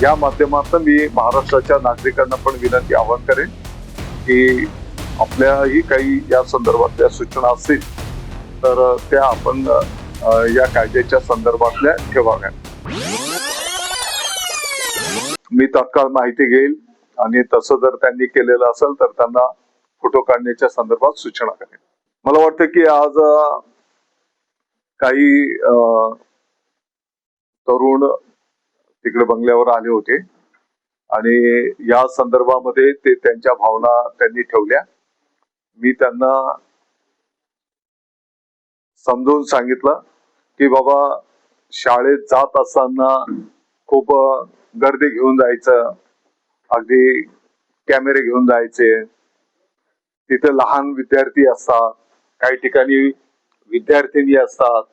या माध्यमातून मी महाराष्ट्राच्या नागरिकांना पण विनंती आवाहन करेन की आपल्याही काही या संदर्भातल्या सूचना असतील तर त्या आपण या कायद्याच्या संदर्भातल्या ठेवाव्यात. मी तात्काळ माहिती घेईल आणि तसं जर त्यांनी केलेलं असेल तर त्यांना फोटो काढण्याच्या संदर्भात सूचना करेन. मला वाटतं की आज काही तरुण तिकडे बंगल्यावर आले होते आणि या संदर्भामध्ये ते त्यांच्या भावना त्यांनी ठेवल्या. मी त्यांना समजून सांगितलं की बाबा शाळेत जात असताना खूप गर्दी घेऊन जायचं, अगदी कॅमेरे घेऊन जायचे, तिथे लहान विद्यार्थी असतात, काही ठिकाणी विद्यार्थिनी असतात.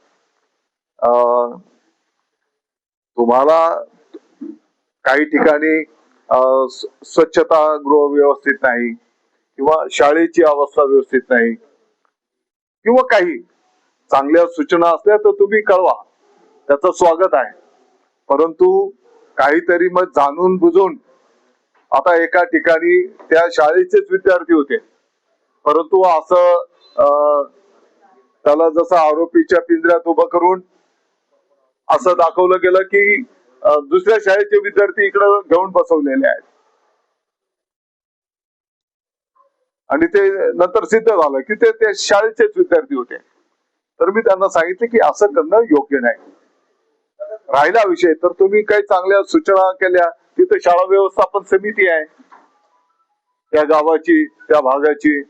तुम्हाला काही ठिकाणी स्वच्छता गृह व्यवस्थित नाही किंवा शाळेची अवस्था व्यवस्थित नाही किंवा काही चांगल्या सूचना असल्या तर तुम्ही कळवा, त्याचं स्वागत आहे. परंतु काहीतरी मग जाणून बुजून, आता एका ठिकाणी त्या शाळेचेच विद्यार्थी होते परंतु असं त्याला जसं आरोपीच्या पिंजऱ्यात उभं करून असं दाखवलं गेलं की दुसऱ्या शाळेचे विद्यार्थी इकडे घेऊन बसवलेले आहेत आणि ते नंतर सिद्ध झालं की ते शाळेचेच विद्यार्थी होते. तर मी त्यांना सांगितले की असं करणं योग्य नाही. राहिला विषय तर तुम्ही काही चांगल्या सूचना केल्या, तिथे शाळा व्यवस्थापन समिती आहे त्या गावाची, त्या भागाची.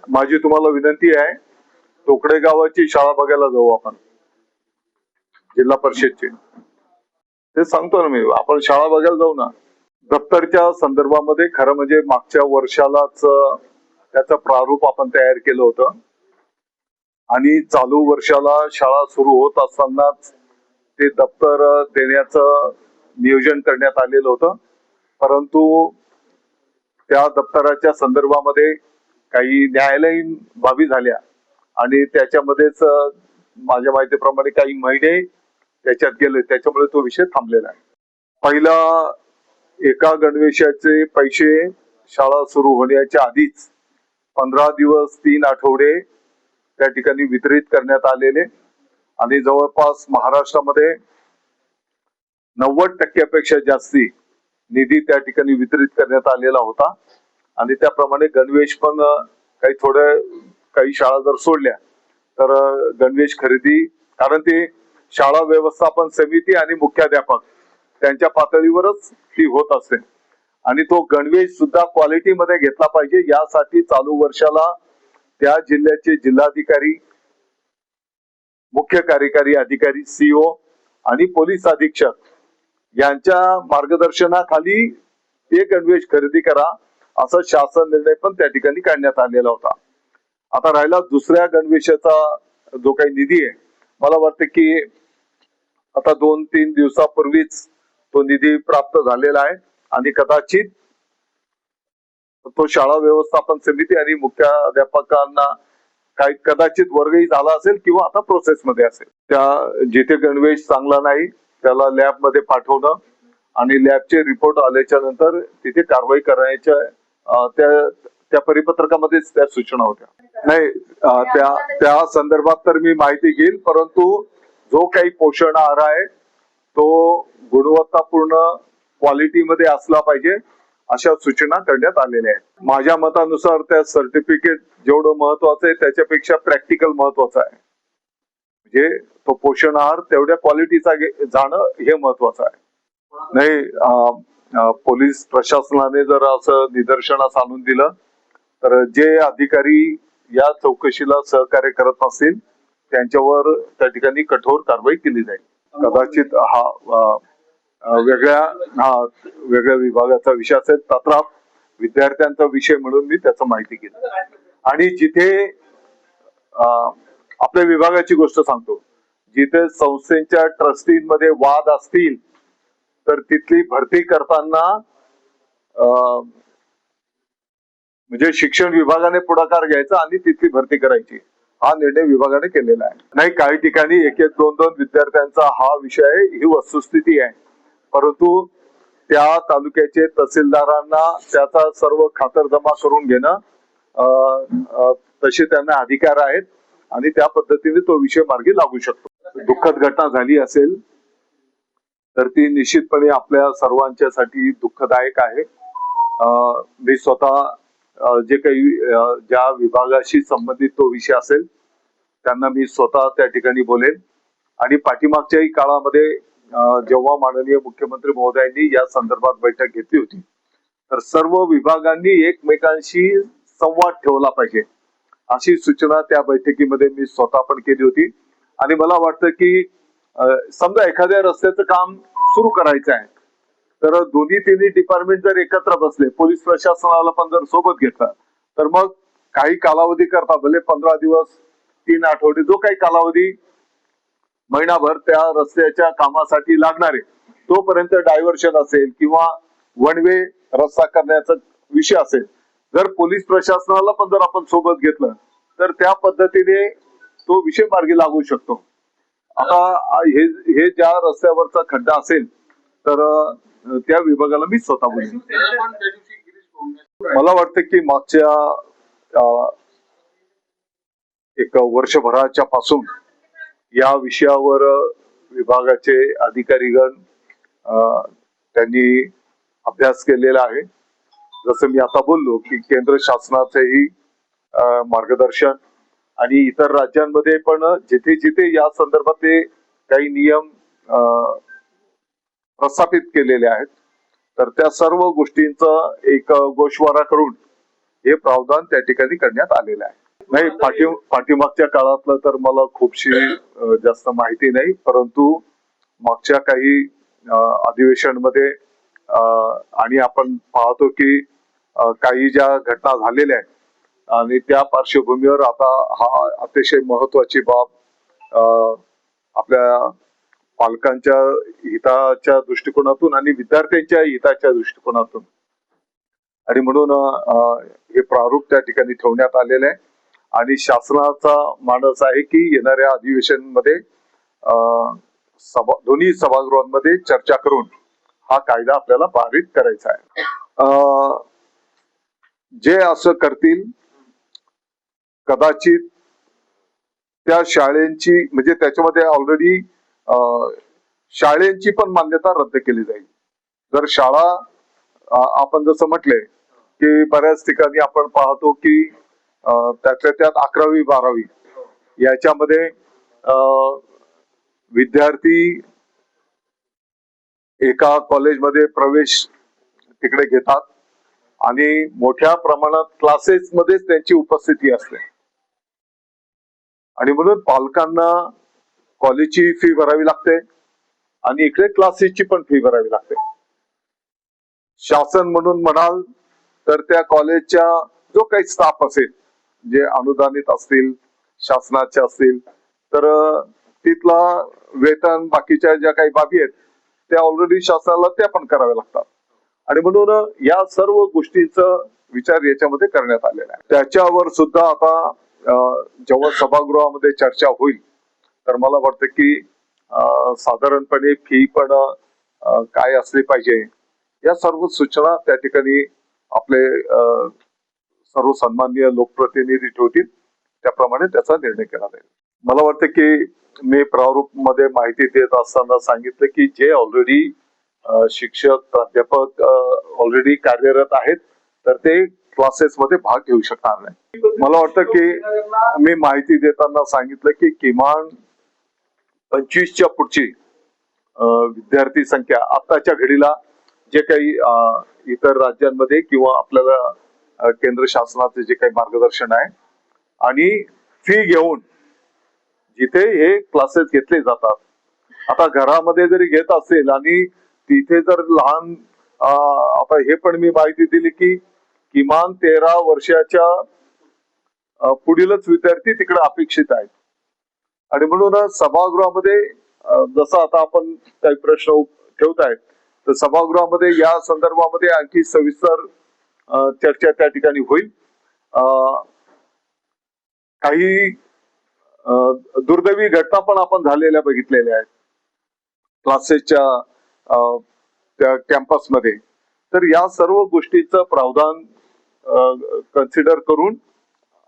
माझी तुम्हाला विनंती आहे, टोकडे गावाची शाळा बघायला जाऊ आपण, जिल्हा परिषदची. ते सांगतो ना मी, आपण शाळा बघायला जाऊ ना. दप्तरच्या संदर्भामध्ये खरं म्हणजे मागच्या वर्षालाच त्याचं प्रारूप आपण तयार केलं होतं आणि चालू वर्षाला शाळा सुरू होत असतानाच ते दप्तर देण्याचं नियोजन करण्यात आलेलं होतं. परंतु त्या दप्तराच्या संदर्भामध्ये काही न्यायालयीन बाबी झाल्या आणि त्याच्यामध्येच माझ्या माहितीप्रमाणे काही महिने त्याच्यात गेले, त्याच्यामुळे तो विषय थांबलेला आहे. पहिला एका गणवेशाचे पैसे शाळा सुरू होण्याच्या आधीच 15 दिवस 3 आठवडे त्या ठिकाणी वितरित करण्यात आलेले आणि जवळपास महाराष्ट्रामध्ये 90% जास्ती निधी त्या ठिकाणी वितरित करण्यात आलेला होता. आणि त्याप्रमाणे गणवेश पण काही शाळा जर सोडल्या तर गणवेश खरेदी, कारण ती शाळा व्यवस्थापन समिती आणि मुख्याध्यापक त्यांच्या पातळीवरच ती होत असते आणि तो गणवेश सुद्धा क्वालिटीमध्ये घेतला पाहिजे. यासाठी चालू वर्षाला त्या जिल्ह्याचे जिल्हाधिकारी, मुख्य कार्यकारी अधिकारी, सीओ आणि पोलीस अधीक्षक यांच्या मार्गदर्शनाखाली ते गणवेश खरेदी करा असा शासन निर्णय पण त्या ठिकाणी काढण्यात आलेला होता. आता राहिला दुसऱ्या गणवेशाचा जो काही निधी आहे, मला वाटतं की आता 2-3 दिवसापूर्वीच तो निधी प्राप्त झालेला आहे आणि कदाचित तो शाळा व्यवस्थापन समिती आणि मुख्याध्यापकांना काही कदाचित वर्गही झाला असेल किंवा आता प्रोसेस मध्ये असेल. त्या जिथे गणवेश चांगला नाही त्याला लॅब मध्ये पाठवणं आणि लॅबचे रिपोर्ट आल्याच्या नंतर तिथे कारवाई करायच्या त्या परिपत्रकामध्येच त्या सूचना होत्या. नाही, त्या संदर्भात तर मी माहिती घेईल, परंतु जो काही पोषण आहार आहे तो गुणवत्तापूर्ण क्वालिटीमध्ये असला पाहिजे अशा सूचना करण्यात आलेल्या आहेत. माझ्या मतानुसार त्या सर्टिफिकेट जेवढं महत्वाचं आहे त्याच्यापेक्षा प्रॅक्टिकल महत्वाचं आहे. म्हणजे तो पोषण आहार तेवढ्या क्वालिटीचा जाणं हे महत्वाचं आहे. नाही, पोलीस प्रशासनाने जर असं निदर्शनास आणून दिलं तर जे अधिकारी या चौकशीला सहकार्य करत असतील त्यांच्यावर त्या ठिकाणी कठोर कारवाई केली जाईल. कदाचित हा वेगळ्या विभागाचा विषय असेल, तत्र विद्यार्थ्यांचा विषय म्हणून मी त्याचं माहिती घेतली. आणि जिथे आपल्या विभागाची गोष्ट सांगतो, जिथे संस्थेच्या ट्रस्टींमध्ये वाद असतील तर तिथली भरती करताना म्हणजे शिक्षण विभागाने पुढाकार घ्यायचा आणि तिथली भरती करायची, हा निर्णय विभागाने केलेला आहे. नाही, काही ठिकाणी 1-2 विद्यार्थ्यांचा हा विषय, ही वस्तुस्थिती आहे. परंतु त्या तालुक्याचे तहसीलदारांना त्याचा सर्व खातरजमा करून घेणं तसे त्यांना अधिकार आहेत आणि त्या पद्धतीने तो विषय मार्गी लागू शकतो. दुःखद घटना झाली असेल तर ती निश्चितपणे आपल्या सर्वांच्यासाठी दुःखदायक आहे. मी स्वतः जे काही ज्या विभागाशी संबंधित तो विषय असेल त्यांना मी स्वतः त्या ठिकाणी बोलेन आणि पाठीमागच्याही काळामध्ये जेव्हा माननीय मुख्यमंत्री महोदयांनी या संदर्भात बैठक घेतली होती तर सर्व विभागांनी एकमेकांशी संवाद ठेवला पाहिजे अशी सूचना त्या बैठकीमध्ये मी स्वतः पण केली होती. आणि मला वाटतं की समजा एखाद्या रस्त्याचं काम सुरू करायचं आहे तर दोन्ही तिन्ही डिपार्टमेंट जर एकत्र बसले, पोलीस प्रशासनाला पण जर सोबत घेतलं तर मग काही कालावधी करता भले 15 दिवस 3 आठवडे जो काही कालावधी महिनाभर त्या रस्त्याच्या कामासाठी लागणार आहे तोपर्यंत डायव्हर्शन असेल किंवा वन वे रस्ता करण्याचा विषय असेल, जर पोलीस प्रशासनाला पण जर आपण सोबत घेतलं तर त्या पद्धतीने तो विषय मार्गी लागू शकतो. आता हे ज्या रस्त्यावरचा खड्डा असेल तर त्या विभागाला मी स्वतः बोलेन. मला वाटतं की मागच्या एक वर्षभराच्या पासून या विषयावर विभागाचे अधिकारीगण त्यांनी अभ्यास केलेला आहे. जसं मी आता बोललो की केंद्र शासनाचेही मार्गदर्शन आणि इतर राज्यांमध्ये पण जिथे जिथे या संदर्भातले काही नियम प्रस्थापित केलेले आहेत तर त्या सर्व गोष्टींचा एक गोषवारा करून हे प्रावधान त्या ठिकाणी करण्यात आलेलं आहे. नाही, पाठीमागच्या काळातलं तर मला खूपशी जास्त माहिती नाही, परंतु मागच्या काही अधिवेशनमध्ये आणि आपण पाहतो की काही ज्या घटना झालेल्या आहेत आणि त्या पार्श्वभूमीवर आता हा अतिशय महत्वाची बाब आपल्या पालकांच्या हिताच्या दृष्टिकोनातून आणि विद्यार्थ्यांच्या हिताच्या दृष्टिकोनातून आणि म्हणून हे प्रारूप त्या ठिकाणी ठेवण्यात आलेलं आहे आणि शासनाचा मानस आहे की येणाऱ्या अधिवेशनमध्ये दोन्ही सभागृहांमध्ये चर्चा करून हा कायदा आपल्याला पारित करायचा आहे. जे असं करतील कदाचित त्या शाळेंची म्हणजे त्याच्यामध्ये ऑलरेडी शाळेंची पण मान्यता रद्द केली जाईल. जर शाळा आपण जसं म्हटले की बऱ्याच ठिकाणी आपण पाहतो की त्यातल्या त्यात 11वी 12वी याच्यामध्ये विद्यार्थी एका कॉलेजमध्ये प्रवेश तिकडे घेतात आणि मोठ्या प्रमाणात क्लासेस मध्येच त्यांची उपस्थिती असते आणि म्हणून पालकांना कॉलेजची फी भरावी लागते आणि इकडे क्लासेसची पण फी भरावी लागते. शासन म्हणून म्हणाल तर त्या कॉलेजच्या जो काही स्टाफ असेल जे अनुदानित असतील शासनाचे असतील तर तिथला वेतन बाकीच्या ज्या काही बाबी आहेत त्या ऑलरेडी शासनाला त्या पण कराव्या लागतात आणि म्हणून या सर्व गोष्टींचा विचार याच्यामध्ये करण्यात आलेला आहे. त्याच्यावर सुद्धा आता जेव्हा सभागृहामध्ये चर्चा होईल तर मला वाटतं की साधारणपणे फी पण काय असली पाहिजे या सर्व सूचना त्या ठिकाणी आपले सर्व सन्माननीय लोकप्रतिनिधी ठेवतील त्याप्रमाणे त्याचा निर्णय केला जाईल. मला वाटतं की मी प्रारूप मध्ये माहिती देत असताना सांगितलं की जे ऑलरेडी शिक्षक प्राध्यापक ऑलरेडी कार्यरत आहेत तर ते क्लासेस मध्ये भाग घेऊ शकणार नाही. मला वाटतं की मी माहिती देताना सांगितलं की किमान 25च्या पुढची विद्यार्थी संख्या आताच्या घडीला जे काही इतर राज्यांमध्ये किंवा आपल्याला केंद्र शासनाचे जे काही मार्गदर्शन आहे आणि फी घेऊन जिथे हे क्लासेस घेतले जातात. आता घरामध्ये जरी घेत असेल आणि तिथे जर लहान आता हे पण मी माहिती दिली की किमान 13 वर्षाच्या पुढीलच विद्यार्थी तिकडे अपेक्षित आहेत आणि म्हणून सभागृहामध्ये जसं आता आपण काही प्रश्न ठेवतायत तर सभागृहामध्ये या संदर्भामध्ये आणखी सविस्तर चर्चा त्या ठिकाणी होईल. काही दुर्दैवी घटना पण आपण झालेल्या बघितलेल्या आहेत. क्लासेसच्या त्या कॅम्पसमध्ये. तर या सर्व गोष्टीचं प्रावधान कन्सिडर करून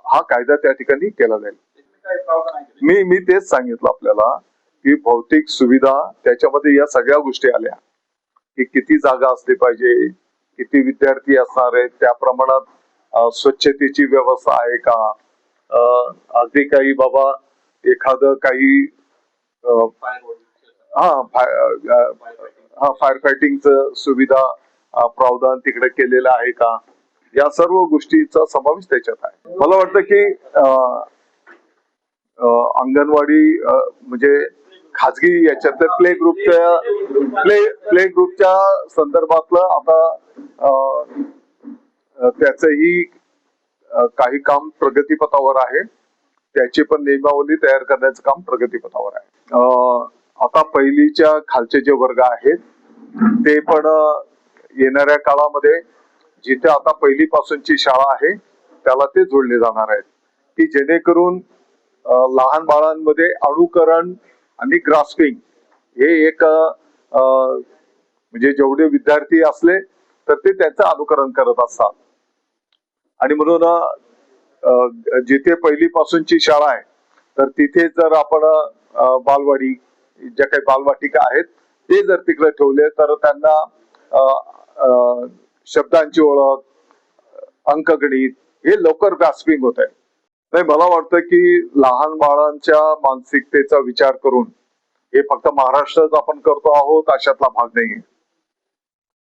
हा कायदा त्या ठिकाणी केला जाईल. मी तेच सांगितलं आपल्याला की भौतिक सुविधा त्याच्यामध्ये या सगळ्या गोष्टी आल्या की किती जागा असली पाहिजे, किती विद्यार्थी असणार आहेत, त्या प्रमाणात स्वच्छतेची व्यवस्था आहे का, अगदी काही बाबा एखादं काही फायर फायटिंगचं सुविधा प्रावधान तिकडे केलेलं आहे का, या सर्व गोष्टीचा समावेश त्याच्यात आहे. मला वाटतं की अंगणवाडी म्हणजे खाजगी याच्यात प्ले ग्रुपच्या संदर्भातलं आता त्याचंही काही काम प्रगतीपथावर आहे. त्याची पण नियमावली तयार करण्याचं काम प्रगतीपथावर आहे. आता पहिलीच्या खालचे जे वर्ग आहेत ते पण येणाऱ्या काळामध्ये जिथे आता पहिलीपासूनची शाळा आहे त्याला ते जोडले जाणार आहेत की जेणेकरून लहान बाळांमध्ये अनुकरण आणि ग्रास्पिंग हे एक म्हणजे जेवढे विद्यार्थी असले तर ते त्याचं अनुकरण करत असतात. आणि म्हणून जिथे पहिलीपासूनची शाळा आहे तर तिथे जर आपण बालवाडी ज्या काही बालवाटिका आहेत ते जर तिकडे ठेवले तर त्यांना शब्दांची ओळख, अंकगणित हे लवकर ग्रास्पिंग होत आहे. नाही, मला वाटतं की लहान बाळांच्या मानसिकतेचा विचार करून हे फक्त महाराष्ट्रात आपण करतो आहोत अशातला भाग नाहीये.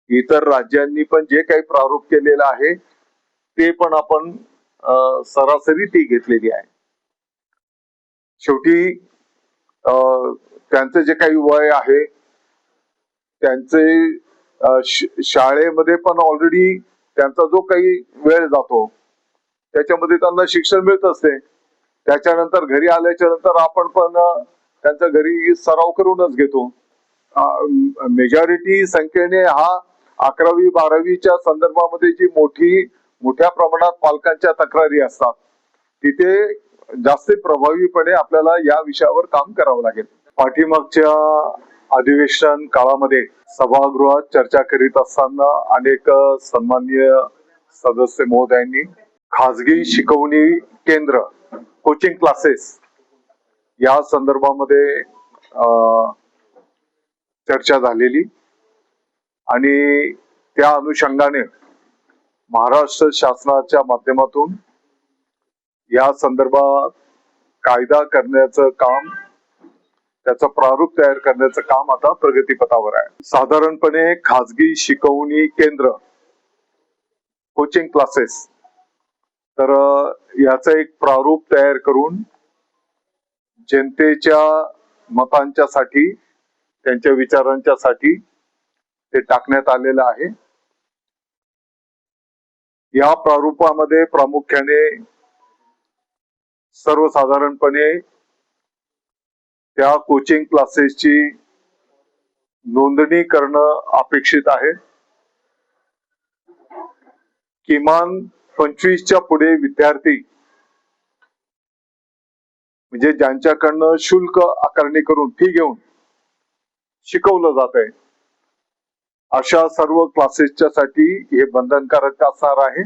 इतर राज्यांनी पण जे काही प्रारूप केलेलं आहे ते पण आपण सरासरी ती घेतलेली आहे. शेवटी त्यांचे जे काही वय आहे त्यांचे शाळेमध्ये पण ऑलरेडी त्यांचा जो काही वेळ जातो त्याच्यामध्ये त्यांना शिक्षण मिळत असते. त्याच्यानंतर घरी आल्याच्या नंतर आपण पण त्यांचा घरी सराव करूनच घेतो. मेजॉरिटी संख्येने हा 11वी-12वीच्या संदर्भामध्ये जी मोठ्या प्रमाणात पालकांच्या तक्रारी असतात तिथे जास्त प्रभावीपणे आपल्याला या विषयावर काम करावं लागेल. पाठीमागच्या अधिवेशन काळामध्ये सभागृहात चर्चा करीत असताना अनेक सन्माननीय सदस्य महोदयांनी खाजगी शिकवणी केंद्र, कोचिंग क्लासेस या संदर्भामध्ये चर्चा झालेली आणि त्या अनुषंगाने महाराष्ट्र शासनाच्या माध्यमातून या संदर्भात कायदा करण्याचं काम, त्याचं प्रारूप तयार करण्याचं काम आता प्रगतीपथावर आहे. साधारणपणे खाजगी शिकवणी केंद्र, कोचिंग क्लासेस, तर याचं एक प्रारूप तयार करून जनतेच्या मतांच्या साठी, त्यांच्या विचारांच्या साठी ते टाकण्यात आलेलं आहे. या प्रारूपामध्ये प्रामुख्याने सर्वसाधारणपणे त्या कोचिंग क्लासेसची नोंदणी करणं अपेक्षित आहे. किमान 25च्या पुढे विद्यार्थी म्हणजे ज्यांच्याकडनं शुल्क आकारणी करून फी घेऊन शिकवलं जात आहे अशा सर्व क्लासेसच्या साठी हे बंधनकारक असणार आहे.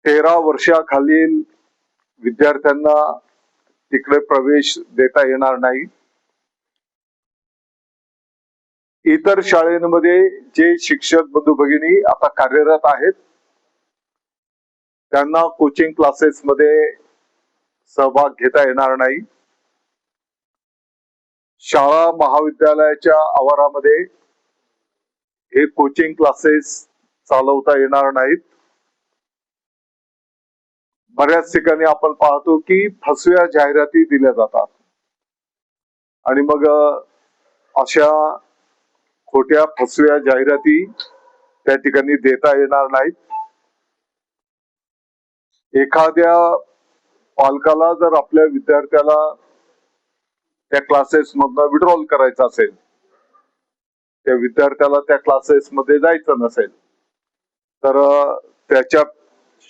13 वर्षाखालील विद्यार्थ्यांना तिकडे प्रवेश देता येणार नाही. इतर शाळेमध्ये जे शिक्षक बंधू भगिनी आता कार्यरत आहेत त्यांना कोचिंग क्लासेस मध्ये सहभाग घेता येणार नाही. शाळा महाविद्यालयाच्या आवारामध्ये हे कोचिंग क्लासेस चालवता येणार नाहीत. बऱ्याच ठिकाणी आपण पाहतो की फसव्या जाहिराती दिल्या जातात आणि मग अशा खोट्या फसव्या जाहिराती त्या ठिकाणी देता येणार नाहीत. एखाद्या पालकाला जर आपल्या विद्यार्थ्याला त्या क्लासेस मधनं विड्रॉल करायचं असेल, त्या विद्यार्थ्याला त्या क्लासेस मध्ये जायचं नसेल तर त्याच्या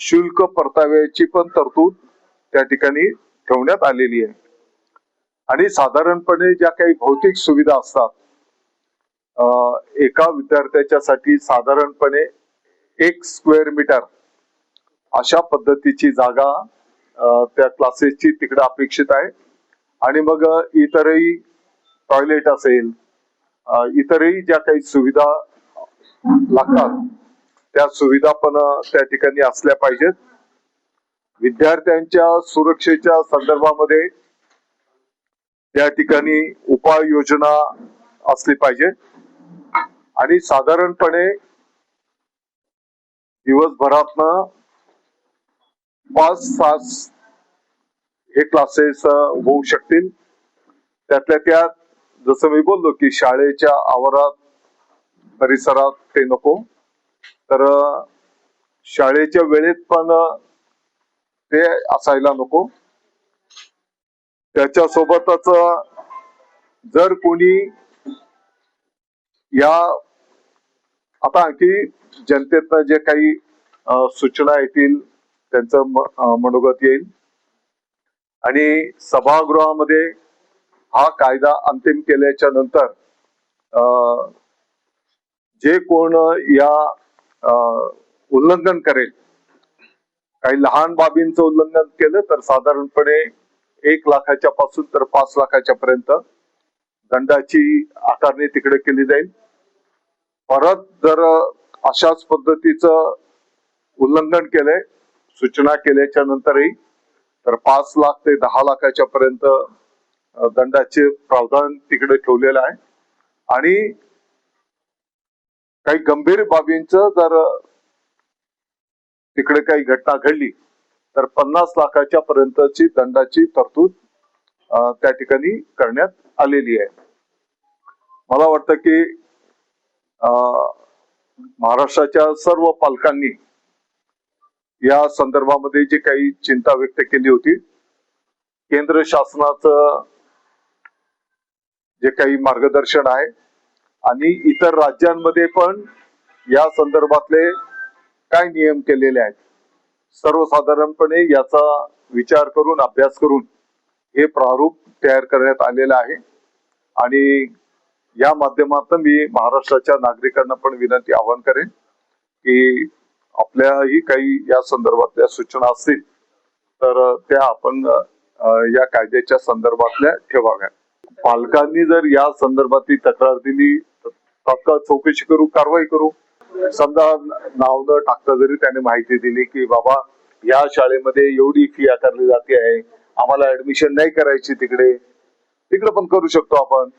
शुल्क परताव्याची पण तरतूद त्या ठिकाणी ठेवण्यात आलेली आहे. आणि साधारणपणे ज्या काही भौतिक सुविधा असतात, एका विद्यार्थ्याच्यासाठी साधारणपणे 1 स्क्वेअर मीटर अशा पद्धतीची जागा त्या क्लासेसची तिकडे अपेक्षित आहे. आणि मग इतरही टॉयलेट असेल, इतरही ज्या काही सुविधा लागतात त्या सुविधा पण त्या ठिकाणी असल्या पाहिजेत. विद्यार्थ्यांच्या सुरक्षेच्या संदर्भामध्ये त्या ठिकाणी उपाययोजना असली पाहिजे. आणि साधारणपणे दिवसभरातनं 5 तास हे क्लासेस होऊ शकतील. त्यातल्या त्यात जसं मी बोललो की शाळेच्या आवारात परिसरात ते नको, तर शाळेच्या वेळेत पण ते असायला नको. त्याच्यासोबतच जर कोणी या आता आणखी जनतेतनं जे काही सूचना येतील त्यांचं मनोगत येईल आणि सभागृहामध्ये हा कायदा अंतिम केल्याच्या नंतर जे कोण या उल्लंघन करेल, काही लहान बाबींचं उल्लंघन केलं तर साधारणपणे 1 लाखाच्या पासून तर 5 लाखाच्या पर्यंत दंडाची आकारणी तिकडे केली जाईल. परत जर अशाच पद्धतीचं उल्लंघन केलंय सूचना केल्याच्या नंतरही तर 5 लाख ते 10 लाखाच्या पर्यंत दंडाचे प्रावधान तिकडे ठेवलेलं आहे. आणि काही गंभीर बाबींचं जर तिकडे काही घटना घडली तर 50 लाखाच्या पर्यंतची दंडाची तरतूद त्या ठिकाणी करण्यात आलेली आहे. मला वाटतं की महाराष्ट्राच्या सर्व पालकांनी या संदर्भामध्ये जी काही चिंता व्यक्त केली होती, केंद्र शासनाचं जे काही मार्गदर्शन आहे आणि इतर राज्यांमध्ये पण या संदर्भातले काय नियम केलेले आहेत, सर्वसाधारणपणे याचा विचार करून अभ्यास करून हे प्रारूप तयार करण्यात आलेलं आहे. आणि या माध्यमातून मी महाराष्ट्राच्या नागरिकांना पण विनंती आवाहन करेन की आपल्याही काही या संदर्भातल्या सूचना असतील तर त्या आपण या कायद्याच्या संदर्भातल्या ठेवाव्या. पालकांनी जर या संदर्भातली तक्रार दिली तर तात्काळ चौकशी करू, कारवाई करू. समजा नाव न टाकता जरी त्याने माहिती दिली की बाबा या शाळेमध्ये एवढी फी आकारली जाते आहे, आम्हाला ऍडमिशन नाही करायची तिकडे पण करू शकतो आपण.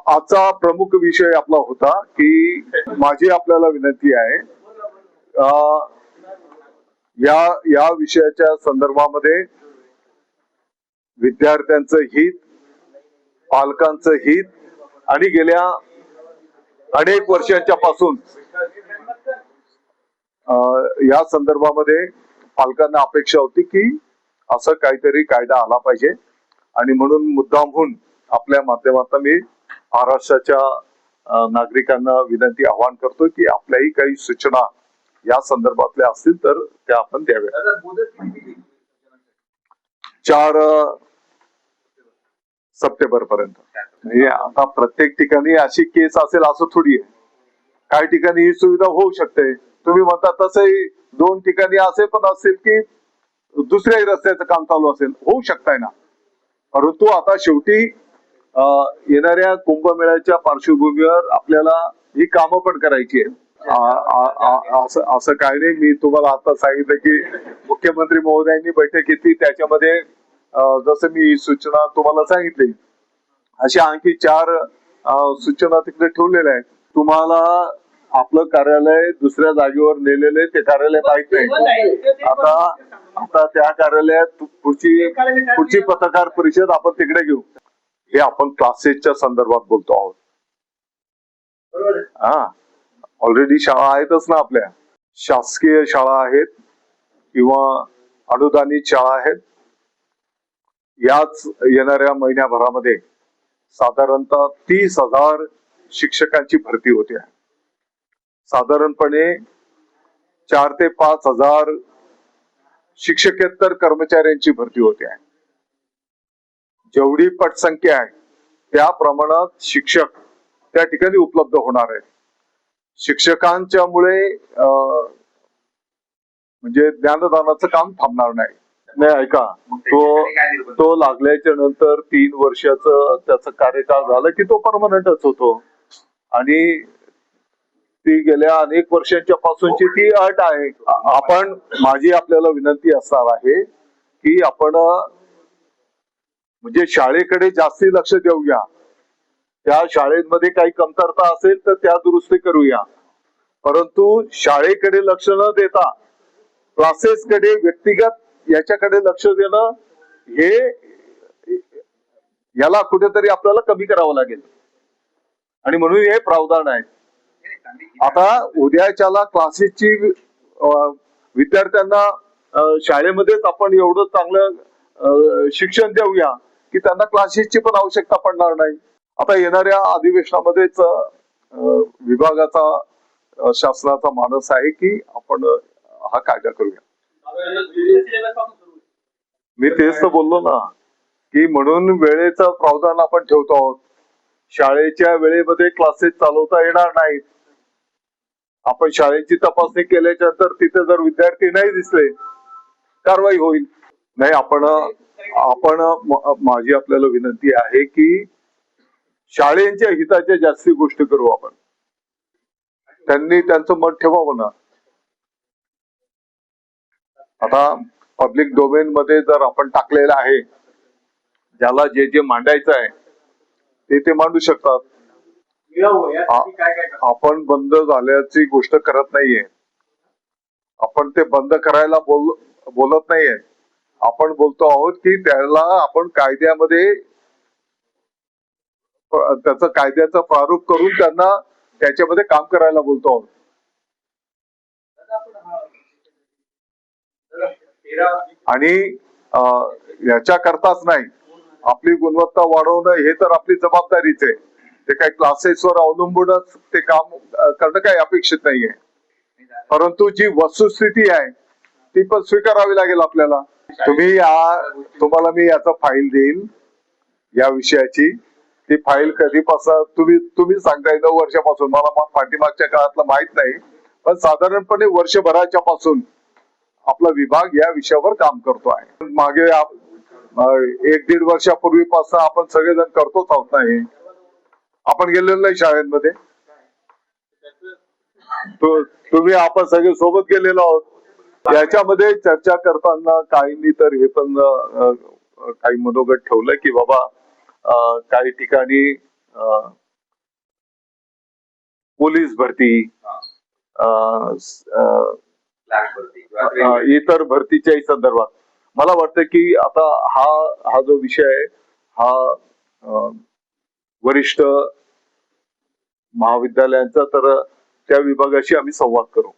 आजचा प्रमुख विषय आपला होता की माझी आपल्याला विनंती आहे या विषयाच्या संदर्भामध्ये विद्यार्थ्यांचं हित, पालकांचं हित आणि गेल्या अनेक वर्षांच्या पासून या संदर्भामध्ये पालकांना अपेक्षा होती की असं काहीतरी कायदा आला पाहिजे. आणि म्हणून मुद्दामहून आपल्या माध्यमातून मी महाराष्ट्राच्या नागरिकांना विनंती आवाहन करतो की आपल्याही काही सूचना या संदर्भातल्या असतील तर त्या आपण द्याव्या. 4 सप्टेंबर पर्यंत. आता प्रत्येक ठिकाणी अशी केस असेल असं थोडी आहे. काही ठिकाणी ही सुविधा होऊ शकते. तुम्ही म्हणता तसंही 2 ठिकाणी असे पण असेल की दुसऱ्याही रस्त्याचं काम चालू असेल, होऊ शकताय ना. परंतु आता शेवटी येणाऱ्या कुंभमेळ्याच्या पार्श्वभूमीवर आपल्याला ही कामं पण करायची आहेत. असं काय नाही. मी तुम्हाला आता सांगितलं की मुख्यमंत्री महोदयांनी बैठक घेतली, त्याच्यामध्ये जसं मी सूचना तुम्हाला सांगितली अशा आणखी 4 सूचना तिकडे ठेवलेल्या आहेत. तुम्हाला आपलं कार्यालय दुसऱ्या जागेवर नेलेले ते कार्यालय माहित नाही. आता त्या कार्यालयात पुढची पत्रकार परिषद आपण तिकडे घेऊ. हे आपण क्लासेसच्या संदर्भात बोलतो आहोत. हा, ऑलरेडी शाळा आहेतच ना आपल्या. शासकीय शाळा आहेत किंवा अनुदानित शाळा आहेत. याच येणाऱ्या महिन्याभरामध्ये साधारणतः 30,000 शिक्षकांची भरती होते. साधारणपणे 4 ते 5 हजार शिक्षकेतर कर्मचाऱ्यांची भरती होते आहे. जेवढी पटसंख्या आहे त्या प्रमाणात शिक्षक त्या ठिकाणी उपलब्ध होणार आहेत. शिक्षकांच्या मुळे म्हणजे ज्ञानदानाचं काम थांबणार नाही. नाही ऐका, तो लागल्याच्या नंतर 3 वर्षाचं त्याचं कार्यकाळ झालं की तो परमनंटच होतो. आणि ती गेल्या अनेक वर्षांच्या पासूनची ती अट आहे. आपण माझी आपल्याला विनंती असणार आहे की आपण म्हणजे शाळेकडे जास्ती लक्ष देऊया. त्या शाळेमध्ये काही कमतरता असेल तर त्या दुरुस्ती करूया. परंतु शाळेकडे लक्ष न देता क्लासेसकडे व्यक्तिगत याच्याकडे लक्ष देणं हे याला कुठेतरी आपल्याला कमी करावं लागेल. आणि म्हणून हे प्रावधान आहे. आता उद्याच्याला क्लासेसची विद्यार्थ्यांना शाळेमध्येच आपण एवढं चांगलं शिक्षण देऊया की त्यांना क्लासेसची पण आवश्यकता पडणार नाही. आता येणाऱ्या अधिवेशनामध्येच विभागाचा शासनाचा मानस आहे की आपण हा कायदा करूया. मी तेच तर बोललो ना की म्हणून वेळेचं प्रावधान आपण ठेवतो आहोत. शाळेच्या वेळेमध्ये क्लासेस चालवता येणार नाहीत. आपण शाळेची तपासणी केल्याच्या नंतर तिथे जर विद्यार्थी नाही दिसले कारवाई होईल. नाही आपण माझी आपल्याला विनंती आहे की शाळेच्या हिताच्या जास्ती गोष्टी करू आपण. त्यांनी त्यांचं मत ठेवावं ना. आता पब्लिक डोमेन मध्ये जर आपण टाकलेलं आहे, ज्याला जे जे मांडायचं आहे ते मांडू शकतात. आपण बंद झाल्याची गोष्ट करत नाहीये. आपण ते बंद करायला बोलत नाहीये. आपण बोलतो आहोत की त्याला आपण कायद्यामध्ये त्याचं कायद्याचं प्रारूप करून त्यांना त्याच्यामध्ये काम करायला बोलतो आहोत. आणि याच्या करताच नाही, आपली गुणवत्ता वाढवणं हे तर आपली जबाबदारीच आहे. ते काही क्लासेसवर अवलंबूनच ते काम करणं काही अपेक्षित नाहीये. परंतु जी वस्तुस्थिती आहे ती पण स्वीकारावी लागेल आपल्याला. तुम्हाला मी याचा फाईल देईल या विषयाची. ती फाईल कधीपासून तुम्ही सांगताय 9 वर्षापासून, मला पाठीमागच्या काळातलं माहित नाही, पण साधारणपणे वर्षभराच्या पासून आपला विभाग या विषयावर काम करतो आहे. मागे 1-1.5 वर्षापूर्वीपासून आपण सगळेजण करतोच आहोत ना. हे आपण गेलेलो नाही शाळेमध्ये. तुम्ही आपण सगळे सोबत गेलेलो आहोत. याच्यामध्ये चर्चा करताना काहींनी तर हे पण काही मनोगत ठेवलं की बाबा काही ठिकाणी पोलीस भरती, इतर भरतीच्याही संदर्भात मला वाटतं की आता हा जो विषय आहे हा वरिष्ठ महाविद्यालयांचा, तर त्या विभागाशी आम्ही संवाद करू.